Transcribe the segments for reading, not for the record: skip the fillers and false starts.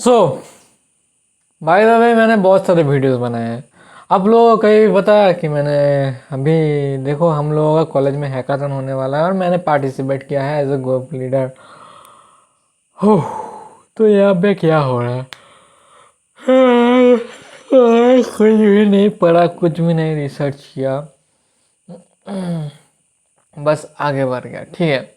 So by the way मैंने बहुत सारे वीडियोस बनाए हैं। आप लोगों को कहीं भी पता है कि मैंने अभी देखो हम लोगों का कॉलेज में हैकाथन होने वाला है और मैंने पार्टिसिपेट किया है एज अ ग्रुप लीडर। हो तो यहाँ पे क्या हो रहा है? कुछ भी नहीं पढ़ा, कुछ भी नहीं रिसर्च किया, बस आगे बढ़ गया। ठीक है,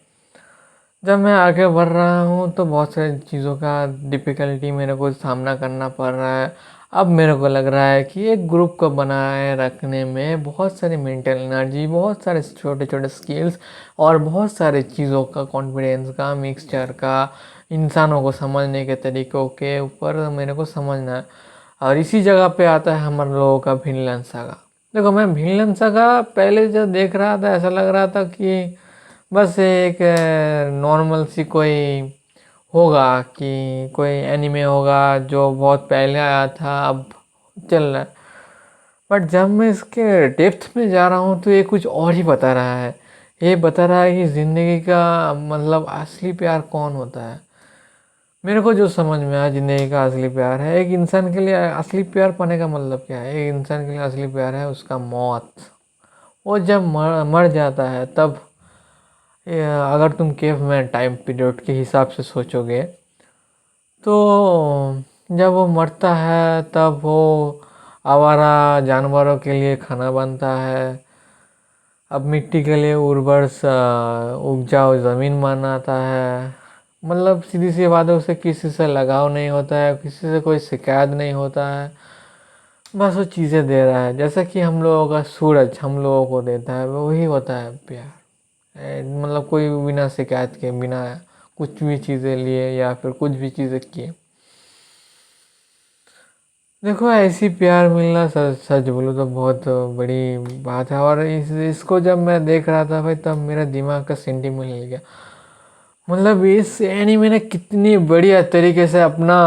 जब मैं आगे बढ़ रहा हूँ तो बहुत सारी चीज़ों का डिफ़िकल्टी मेरे को सामना करना पड़ रहा है। अब मेरे को लग रहा है कि एक ग्रुप को बनाए रखने में बहुत सारी मेंटल एनर्जी, बहुत सारे छोटे छोटे स्किल्स और बहुत सारे चीज़ों का कॉन्फिडेंस का मिक्सचर का, इंसानों को समझने के तरीक़ों के ऊपर मेरे को समझना है। और इसी जगह पे आता है हमारे लोगों का भिनलन सागा। देखो, मैं भिनलन सागा पहले जब देख रहा था ऐसा लग रहा था कि बस एक नॉर्मल सी कोई होगा, कि कोई एनिमे होगा जो बहुत पहले आया था अब चल रहा है। बट जब मैं इसके डेप्थ में जा रहा हूँ तो ये कुछ और ही बता रहा है। ये बता रहा है कि ज़िंदगी का मतलब असली प्यार कौन होता है। मेरे को जो समझ में आया ज़िंदगी का असली प्यार है, एक इंसान के लिए असली प्यार पाने का मतलब क्या है? एक इंसान के लिए असली प्यार है उसका मौत। वो जब मर जाता है तब अगर तुम केव में टाइम पीरियड के हिसाब से सोचोगे तो जब वो मरता है तब वो आवारा जानवरों के लिए खाना बनता है। अब मिट्टी के लिए उर्वर उपजाऊ ज़मीन बनाता है। मतलब सीधी सी बात है, उसे किसी से लगाव नहीं होता है, किसी से कोई शिकायत नहीं होता है, बस वो चीज़ें दे रहा है। जैसा कि हम लोगों का सूरज हम लोगों को देता है, वही होता है प्यार। मतलब कोई बिना शिकायत के, बिना कुछ भी चीज़ें लिए या फिर कुछ भी चीज़ें किए। देखो, ऐसी प्यार मिलना सच सच बोलो तो बहुत बड़ी बात है। और इसको जब मैं देख रहा था भाई, तब मेरा दिमाग का सेंटीमेंट हिल गया। मतलब इस एनीमे ने कितनी बढ़िया तरीके से अपना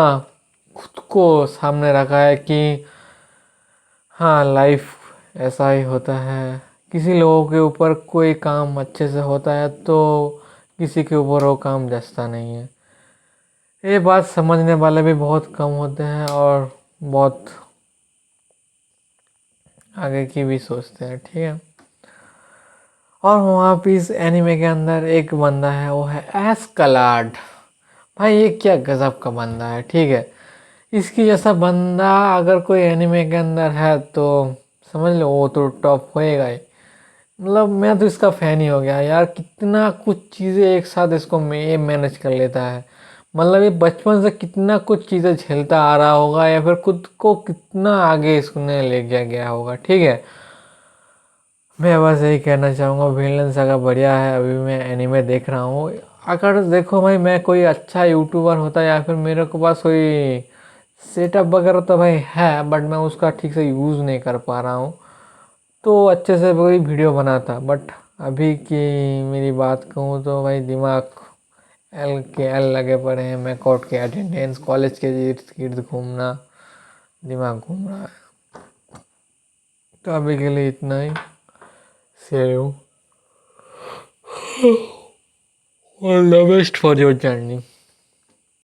खुद को सामने रखा है कि हाँ, लाइफ ऐसा ही होता है। किसी लोगों के ऊपर कोई काम अच्छे से होता है तो किसी के ऊपर वो काम जचता नहीं है। ये बात समझने वाले भी बहुत कम होते हैं और बहुत आगे की भी सोचते हैं। ठीक है, और वहाँ पे इस एनिमे के अंदर एक बंदा है, वो है एस्कलाड। भाई ये क्या गजब का बंदा है। ठीक है, इसकी जैसा बंदा अगर कोई एनिमे के अंदर है तो समझ लो वो तो टॉप होएगा ही। मतलब मैं तो इसका फ़ैन ही हो गया यार। कितना कुछ चीज़ें एक साथ इसको मैनेज कर लेता है। मतलब ये बचपन से कितना कुछ चीज़ें झेलता आ रहा होगा या फिर खुद को कितना आगे इसने ले गया होगा। ठीक है, मैं बस यही कहना चाहूँगा, विनलैंड सागा बढ़िया है। अभी मैं एनीमे देख रहा हूँ। अगर देखो भाई, मैं कोई अच्छा यूट्यूबर होता या फिर मेरे को पास कोई सेटअप वगैरह तो भाई है, बट मैं उसका ठीक से यूज़ नहीं कर पा रहा हूँ, तो अच्छे से कोई वीडियो बनाता। बट अभी की मेरी बात कहूँ तो भाई दिमाग एल के एल लगे पड़े हैं। मैं कोर्ट के अटेंडेंस, कॉलेज के इर्द गिर्द घूमना, दिमाग घूम रहा है। तो अभी के लिए इतना ही। See you. All the best for your journey.